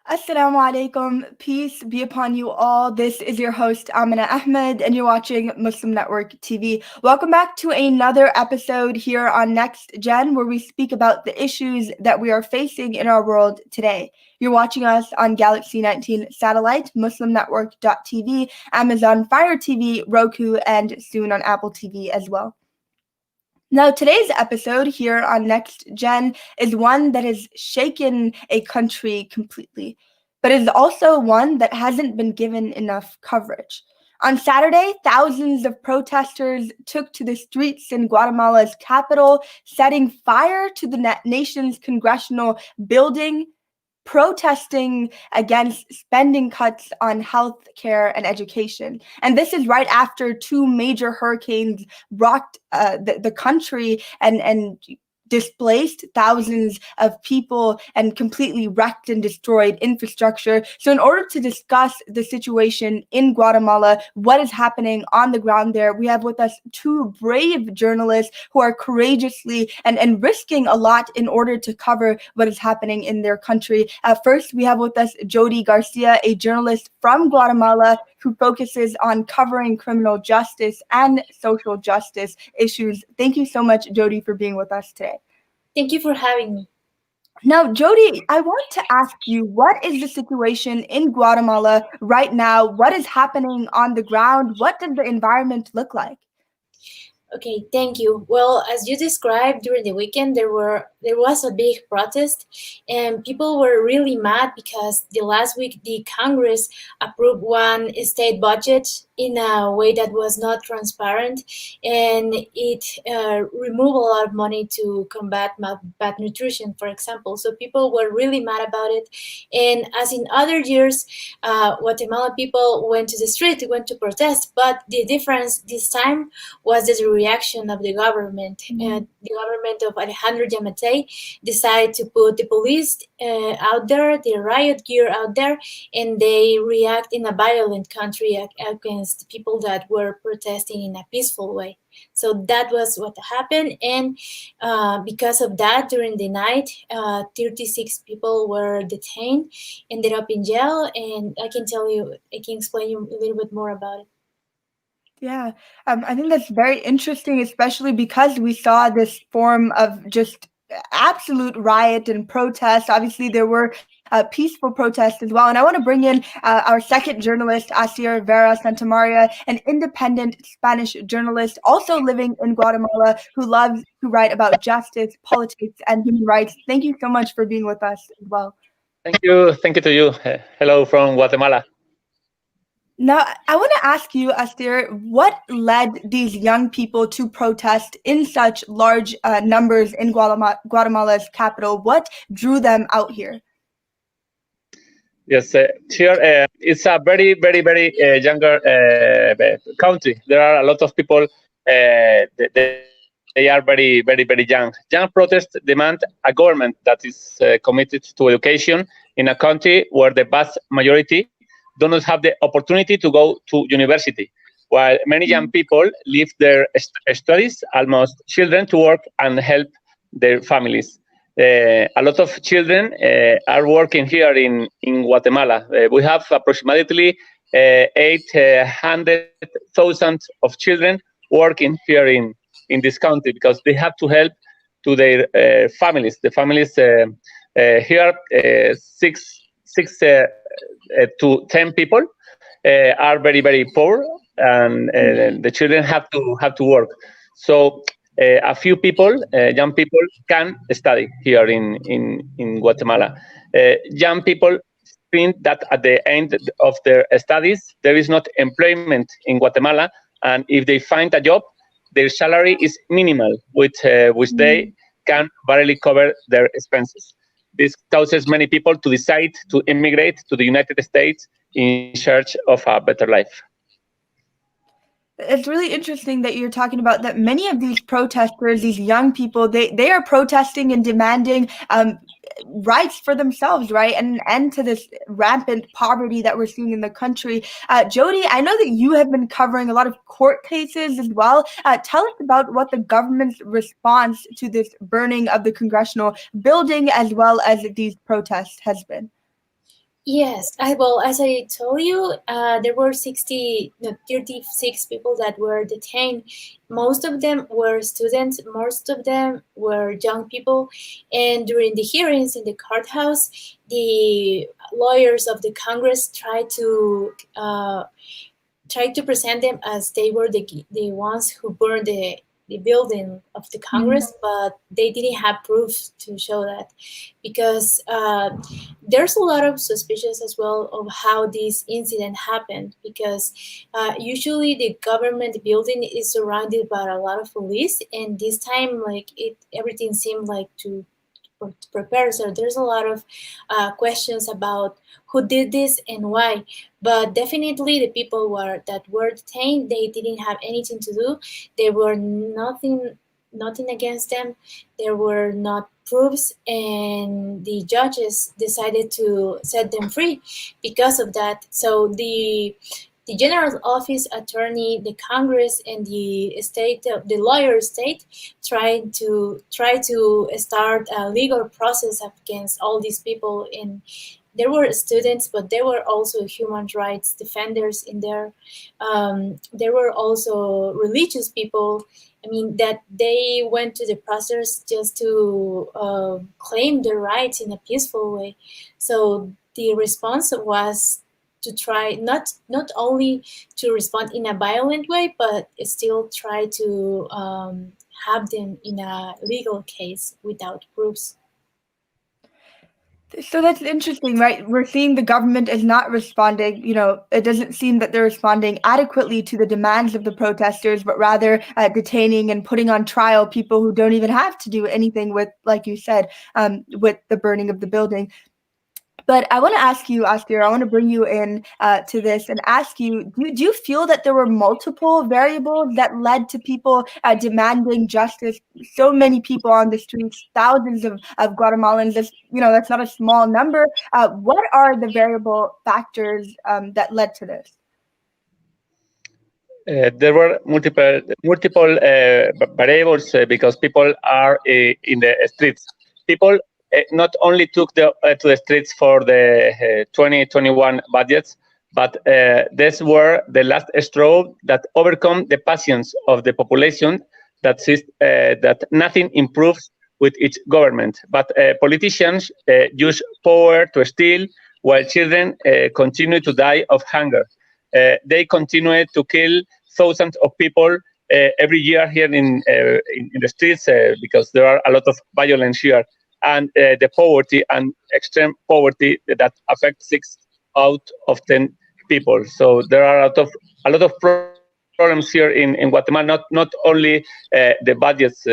Assalamu alaikum. Peace be upon you all. This is your host, Amina Ahmed, and you're watching Muslim Network TV. Welcome back to another episode here on NextGen, where we speak about the issues that we are facing in our world today. You're watching us on Galaxy 19 satellite, MuslimNetwork.tv, Amazon Fire TV, Roku, and soon on Apple TV as well. Now, today's episode here on Next Gen is one that has shaken a country completely, but is also one that hasn't been given enough coverage. On Saturday, thousands of protesters took to the streets in Guatemala's capital, setting fire to the nation's congressional building, protesting against spending cuts on health care and education. And this is right after two major hurricanes rocked the country and displaced thousands of people and completely wrecked and destroyed infrastructure. So in order to discuss the situation in Guatemala, what is happening on the ground there, we have with us two brave journalists who are courageously and risking a lot in order to cover what is happening in their country. First, we have with us Jody Garcia, a journalist from Guatemala who focuses on covering criminal justice and social justice issues. Thank you so much, Jody, for being with us today. Thank you for having me. Now, Jody, I want to ask you, what is the situation in Guatemala right now? What is happening on the ground? What does the environment look like? Okay, thank you. Well, as you described during the weekend, there was a big protest, and people were really mad because the last week the Congress approved one state budget in a way that was not transparent, and it removed a lot of money to combat bad nutrition, for example. So people were really mad about it, and as in other years, Guatemala people went to the street, went to protest, but the difference this time was the reaction of the government. The government of Alejandro Yamatei decided to put the police out there, the riot gear out there, and they react in a violent country against people that were protesting in a peaceful way. So that was what happened, and because of that, during the night, 36 people were detained, ended up in jail, and I can explain you a little bit more about it. Yeah, I think that's very interesting, especially because we saw this form of just absolute riot and protest. Obviously, there were peaceful protests as well. And I want to bring in our second journalist, Asier, Vera, Santamaria, an independent Spanish journalist also living in Guatemala who loves to write about justice, politics, and human rights. Thank you so much for being with us as well. Thank you to you. Hello from Guatemala. Now, I want to ask you, Asier, what led these young people to protest in such large numbers in Guatemala's capital? What drew them out here? Yes, here it's a very, very, very younger country. There are a lot of people. They are very, very, very young. Young protests demand a government that is committed to education in a country where the vast majority do not have the opportunity to go to university, while many young people leave their studies, almost children, to work and help their families. A lot of children are working here in Guatemala. We have approximately 800,000 of children working here in this country because they have to help to their families. The families here, six to 10 people are very, very poor, and the children have to work. So a few people, young people, can study here in Guatemala. Young people think that at the end of their studies, there is not employment in Guatemala, and if they find a job, their salary is minimal, which they can barely cover their expenses. This causes many people to decide to immigrate to the United States in search of a better life. It's really interesting that you're talking about that many of these protesters, these young people, they are protesting and demanding rights for themselves, right? And an end to this rampant poverty that we're seeing in the country. Jody, I know that you have been covering a lot of court cases as well. Tell us about what the government's response to this burning of the congressional building as well as these protests has been. Yes, well, as I told you, there were 36 people that were detained. Most of them were students, most of them were young people. And during the hearings in the courthouse, the lawyers of the Congress tried to present them as they were the ones who burned the building of the Congress, but they didn't have proof to show that, because there's a lot of suspicions as well of how this incident happened, because usually the government building is surrounded by a lot of police, and this time, like, everything seemed like to prepare. So there's a lot of questions about who did this and why. But definitely, the people that were detained, they didn't have anything to do. There were nothing against them. There were not proofs, and the judges decided to set them free because of that. So the general office attorney, the Congress, and the lawyer state try to start a legal process against all these people. And there were students, but there were also human rights defenders in there. There were also religious people. I mean, that they went to the process just to claim their rights in a peaceful way. So the response was to try not only to respond in a violent way, but still try to have them in a legal case without proofs. So that's interesting, right? We're seeing the government is not responding. It doesn't seem that they're responding adequately to the demands of the protesters, but rather detaining and putting on trial people who don't even have to do anything with, like you said, with the burning of the building. But I want to ask you, Asier, I want to bring you in to this and ask you, do you feel that there were multiple variables that led to people demanding justice? So many people on the streets, thousands of Guatemalans, that's not a small number. What are the variable factors that led to this? There were multiple variables because people are in the streets. People not only took to the streets for the 2021 budgets, but these were the last straw that overcome the passions of the population that says that nothing improves with each government. But politicians use power to steal, while children continue to die of hunger. They continue to kill thousands of people every year here in the streets because there are a lot of violence here, and the poverty and extreme poverty that affects 6 out of 10 people. So there are a lot of problems here in Guatemala. Not only the budgets.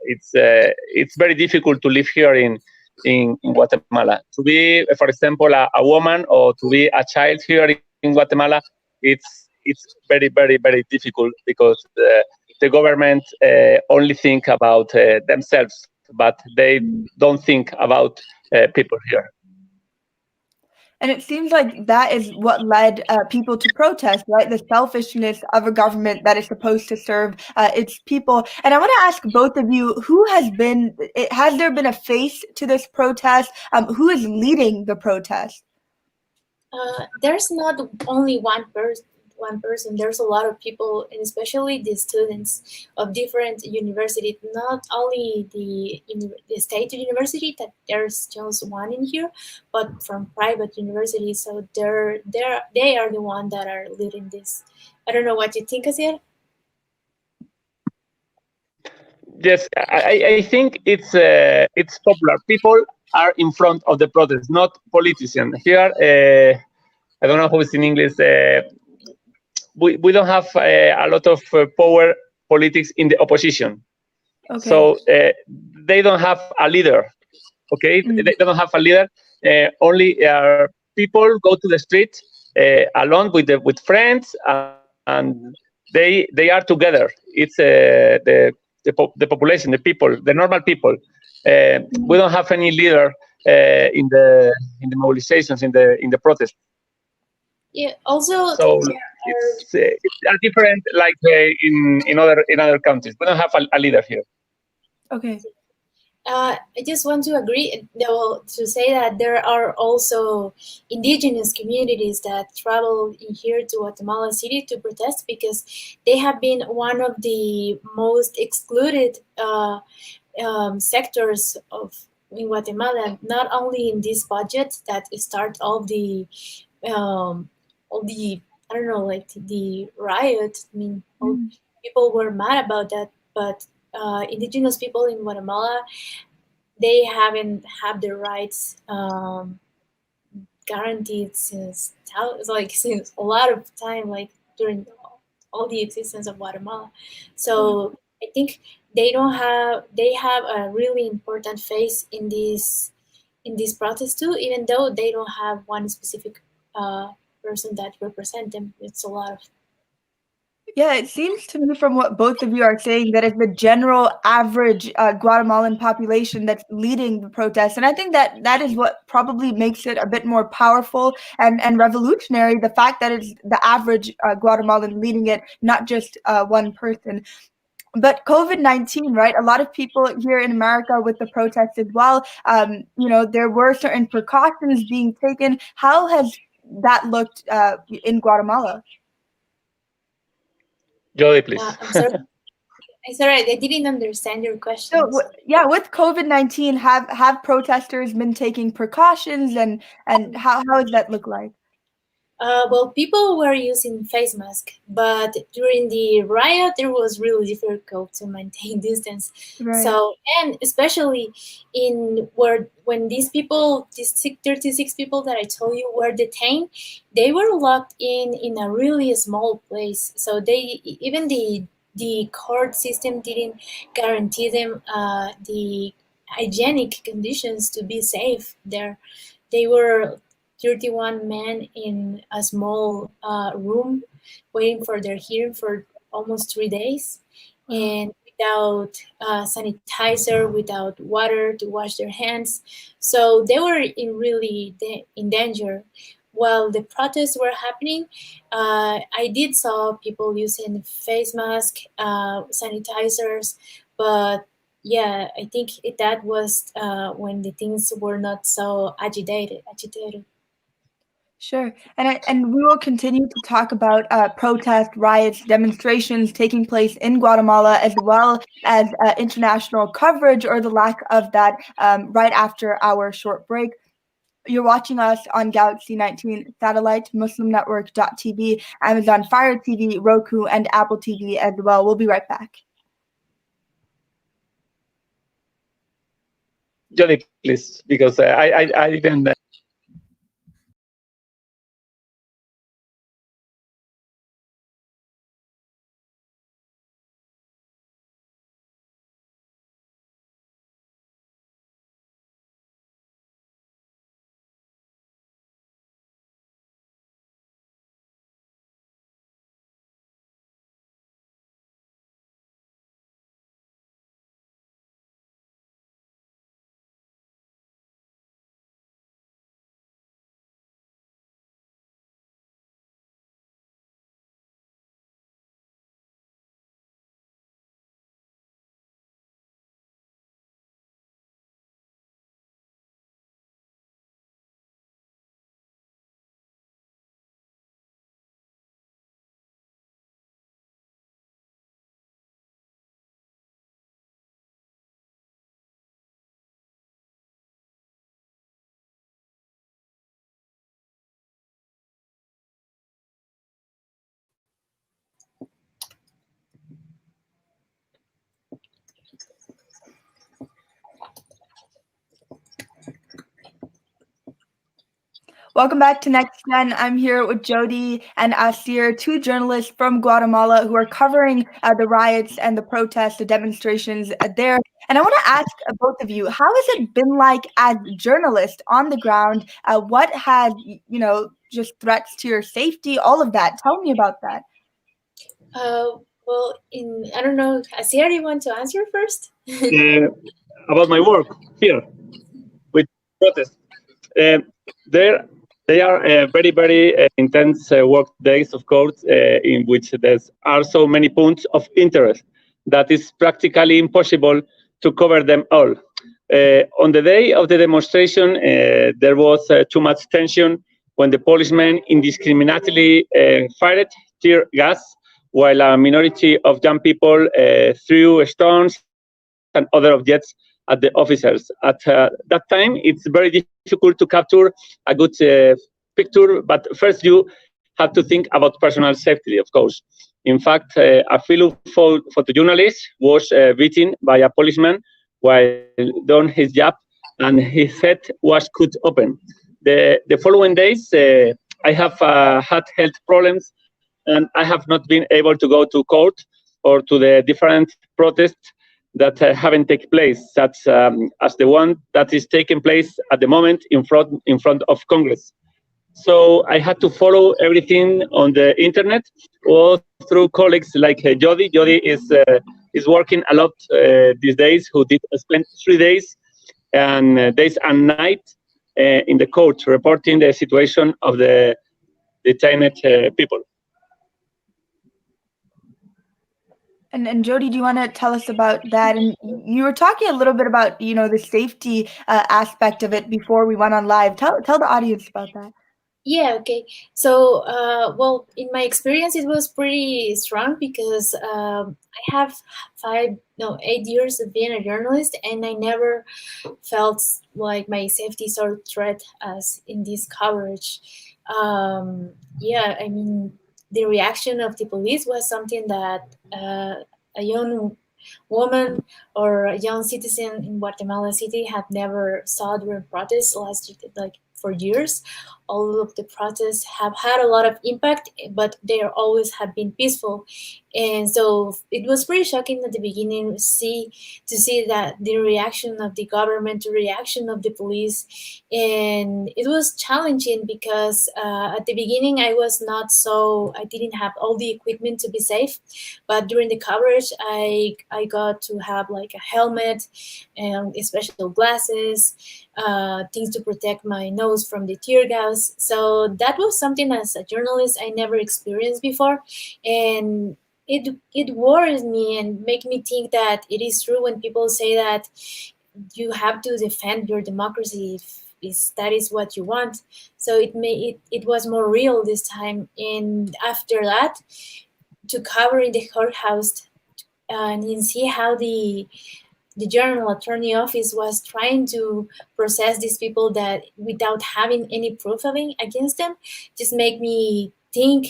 It's very difficult to live here in Guatemala. To be, for example, a woman or to be a child here in Guatemala, it's very, very, very difficult because the government only think about themselves, but they don't think about people here. And it seems like that is what led people to protest, right? The selfishness of a government that is supposed to serve its people. And I want to ask both of you, has there been a face to this protest? Who is leading the protest? There's not only one person. There's a lot of people, and especially the students of different universities. Not only the state university, that there's just one in here, but from private universities. So they are the one that are leading this. I don't know what you think, Asier. Yes, I think it's popular. People are in front of the protest, not politicians. Here, I don't know how it's in English. We don't have a lot of power politics in the opposition. Okay. So they don't have a leader. Okay, they don't have a leader. Only people go to the street alone with friends, and they are together. It's the population, the people, the normal people. We don't have any leader in the mobilizations, in the protest. Yeah. Also, So it's a different, like in other countries. We don't have a leader here. Okay. I just want to agree, to say that there are also indigenous communities that travel in here to Guatemala City to protest because they have been one of the most excluded sectors of in Guatemala. Not only in this budget that start um, all the I don't know, like the riot. I mean, all people were mad about that, but indigenous people in Guatemala, they haven't had their rights guaranteed since a lot of time, like during all the existence of Guatemala. So I think they have a really important face in this process too, even though they don't have one specific person that represent them. It's a lot of. Yeah, it seems to me from what both of you are saying that it's the general average Guatemalan population that's leading the protests. And I think that that is what probably makes it a bit more powerful and revolutionary, the fact that it's the average Guatemalan leading it, not just one person. But COVID-19, right? A lot of people here in America with the protests as well, there were certain precautions being taken. How has that looked in Guatemala? Jody, please. I'm sorry. I'm sorry, I didn't understand your question. So with COVID-19, have protesters been taking precautions, and how does that look like? Well, people were using face masks, but during the riot, it was really difficult to maintain distance. Right. So, and especially in where when these people, 36 people that I told you were detained, they were locked in a really small place. So even the court system didn't guarantee them the hygienic conditions to be safe there. They were 31 men in a small room waiting for their hearing for almost 3 days, and without sanitizer, without water to wash their hands. So they were in danger. While the protests were happening, I did saw people using face masks, sanitizers, but yeah, I think that was when the things were not so agitated. Sure. And we will continue to talk about protests, riots, demonstrations taking place in Guatemala, as well as international coverage or the lack of that right after our short break. You're watching us on Galaxy 19 satellite, MuslimNetwork.tv, Amazon Fire TV, Roku, and Apple TV as well. We'll be right back. Jody, please, because I didn't. Welcome back to NextGen. I'm here with Jody and Asier, two journalists from Guatemala who are covering the riots and the protests, the demonstrations there. And I want to ask both of you, how has it been like as journalists on the ground? What had, just threats to your safety, all of that? Tell me about that. Well, I don't know, Asier, you want to answer first? About my work here with protest. They are very, very intense work days, of course, in which there are so many points of interest that it's practically impossible to cover them all. On the day of the demonstration, there was too much tension when the policemen indiscriminately fired tear gas, while a minority of young people threw stones and other objects at the officers. At that time, it's very difficult to capture a good picture, but first you have to think about personal safety, of course. In fact, a fellow photojournalist was beaten by a policeman while doing his job, and his head was cut open. The following days, I have had health problems, and I have not been able to go to court or to the different protests that haven't taken place, such as the one that is taking place at the moment in front of Congress. So I had to follow everything on the internet or through colleagues like Jody. Jody is working a lot these days, who did spend 3 days and days and night in the court reporting the situation of the detained people. And Jody, do you want to tell us about that? And you were talking a little bit about, the safety aspect of it before we went on live. Tell the audience about that. Yeah, okay. So, well, in my experience, it was pretty strong because I have 8 years of being a journalist, and I never felt like my safety is a threat as in this coverage. Yeah, I mean, the reaction of the police was something that a young woman or a young citizen in Guatemala City had never saw during protests like for years. All of the protests have had a lot of impact, but they always have been peaceful. And so it was pretty shocking at the beginning to see that the reaction of the government, the reaction of the police, and it was challenging because at the beginning I didn't have all the equipment to be safe, but during the coverage I got to have like a helmet and special glasses, things to protect my nose from the tear gas. So that was something as a journalist I never experienced before, and it worries me and make me think that it is true when people say that you have to defend your democracy if that is what you want. So it was more real this time, and after that, to cover in the courthouse and see how the general attorney office was trying to process these people that without having any proof against them, just make me think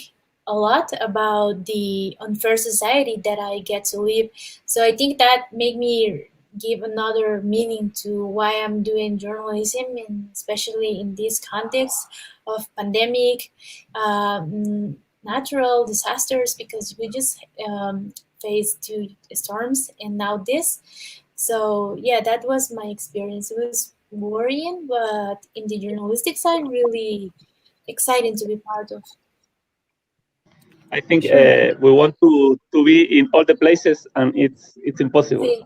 a lot about the unfair society that I get to live. So I think that made me give another meaning to why I'm doing journalism, and especially in this context of pandemic, natural disasters, because we just faced 2 storms and now this. So yeah, that was my experience. It was worrying, but in the journalistic side, really exciting to be part of. I think we want to be in all the places, and it's impossible. Sí.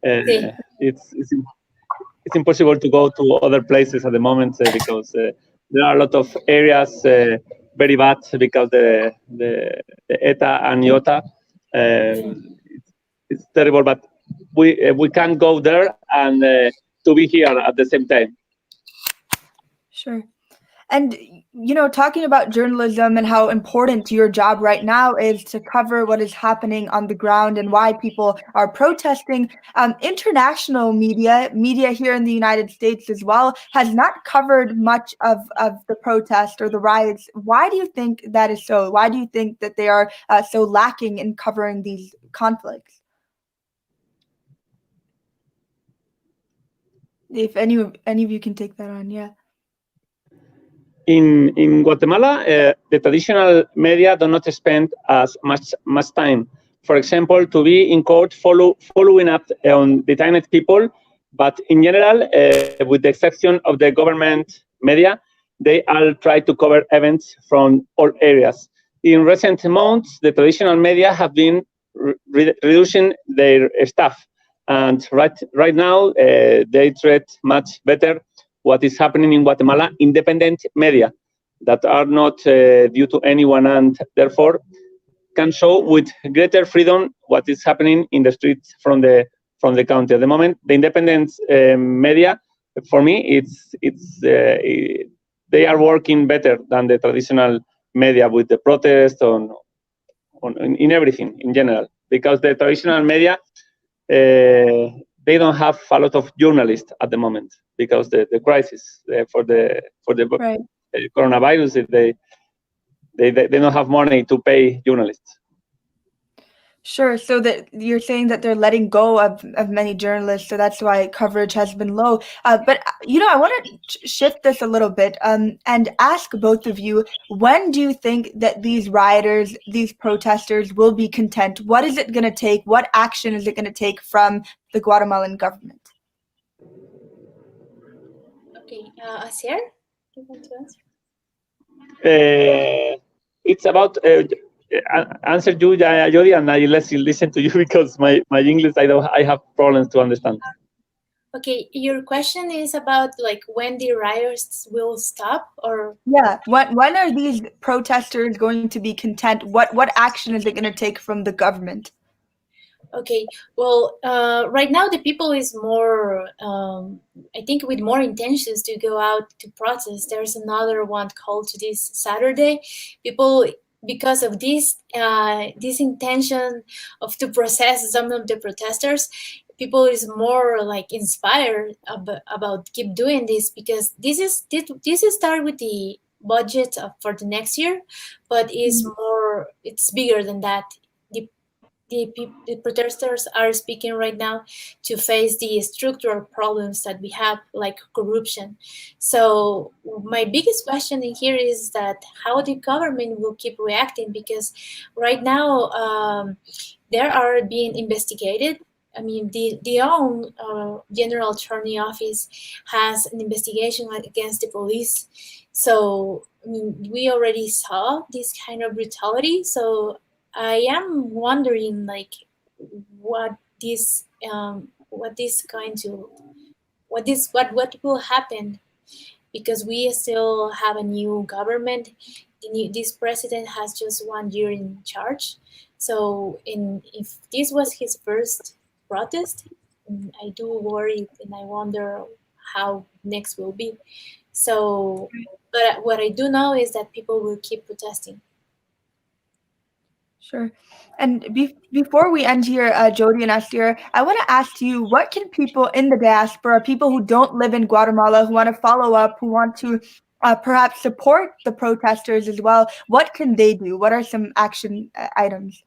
Sí. It's impossible to go to other places at the moment because there are a lot of areas very bad because the ETA and IOTA. It's terrible, but we can't go there and to be here at the same time. Sure. And, talking about journalism and how important your job right now is to cover what is happening on the ground and why people are protesting, international media here in the United States as well, has not covered much of the protest or the riots. Why do you think that is so? Why do you think that they are so lacking in covering these conflicts? If any of you can take that on, yeah. In Guatemala, the traditional media do not spend as much time. For example, to be in court following up on detained people, but in general, with the exception of the government media, they all try to cover events from all areas. In recent months, the traditional media have been reducing their staff, and right now they treat much better what is happening in Guatemala, independent media that are not due to anyone, and therefore can show with greater freedom what is happening in the streets from the from the country. At the moment, the independent media, for me, they are working better than the traditional media with the protest in everything in general, because the traditional media they don't have a lot of journalists at the moment because the crisis for the Right. coronavirus, they don't have money to pay journalists. Sure. So that you're saying that they're letting go of many journalists, so that's why coverage has been low. But I want to shift this a little bit and ask both of you, when do you think that these rioters, these protesters will be content? What is it going to take? What action is it going to take from the Guatemalan government? Okay, Asier, do you want to answer? It's about answer you, Jody, and I listen to you because my English I have problems to understand. Okay, your question is about like when the riots will stop, or Yeah. When are these protesters going to be content? What action is it going to take from the government? okay, well, right now the people is more, I think, with more intentions to go out to protest. There's another one called to this Saturday. People, because of this intention of to process some of the protesters, people is more like inspired about keep doing this, because this is start with the budget for the next year, but it's bigger than that. The protesters are speaking right now to face the structural problems that we have, like corruption. So my biggest question in here is that how the government will keep reacting, because right now they are being investigated. I mean, the own general attorney office has an investigation against the police. So I mean, we already saw this kind of brutality. So I am wondering, like, what this going to what will happen, because we still have a new government. This president has just 1 year in charge. So, if this was his first protest, I do worry and I wonder how next will be. So, but what I do know is that people will keep protesting. Sure. And before we end here, Jody and Asier, I want to ask you, what can people in the diaspora, people who don't live in Guatemala, who want to follow up, who want to perhaps support the protesters as well, what can they do? What are some action items?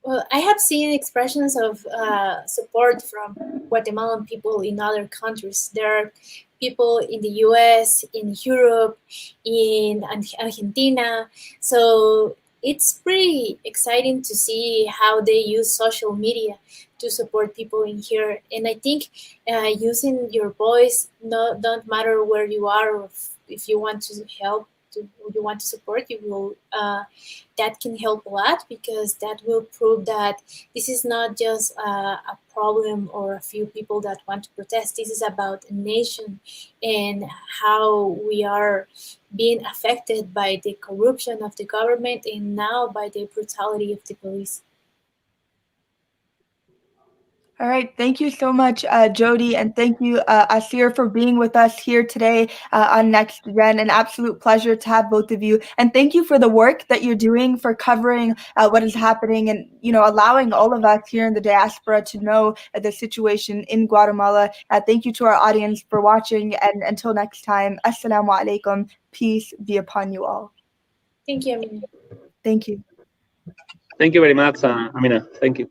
Well, I have seen expressions of support from Guatemalan people in other countries. There are people in the US, in Europe, in Argentina. So it's pretty exciting to see how they use social media to support people in here. And I think using your voice, don't matter where you are, or if you want to help, you want to support, you will. That can help a lot, because that will prove that this is not just a problem or a few people that want to protest. This is about a nation and how we are being affected by the corruption of the government and now by the brutality of the police. All right. Thank you so much, Jody, and thank you, Asier, for being with us here today on NextGen. An absolute pleasure to have both of you. And thank you for the work that you're doing for covering what is happening and, allowing all of us here in the diaspora to know the situation in Guatemala. Thank you to our audience for watching. And until next time, Assalamu alaikum. Peace be upon you all. Thank you, Amina. Thank you. Thank you very much, Amina. Thank you.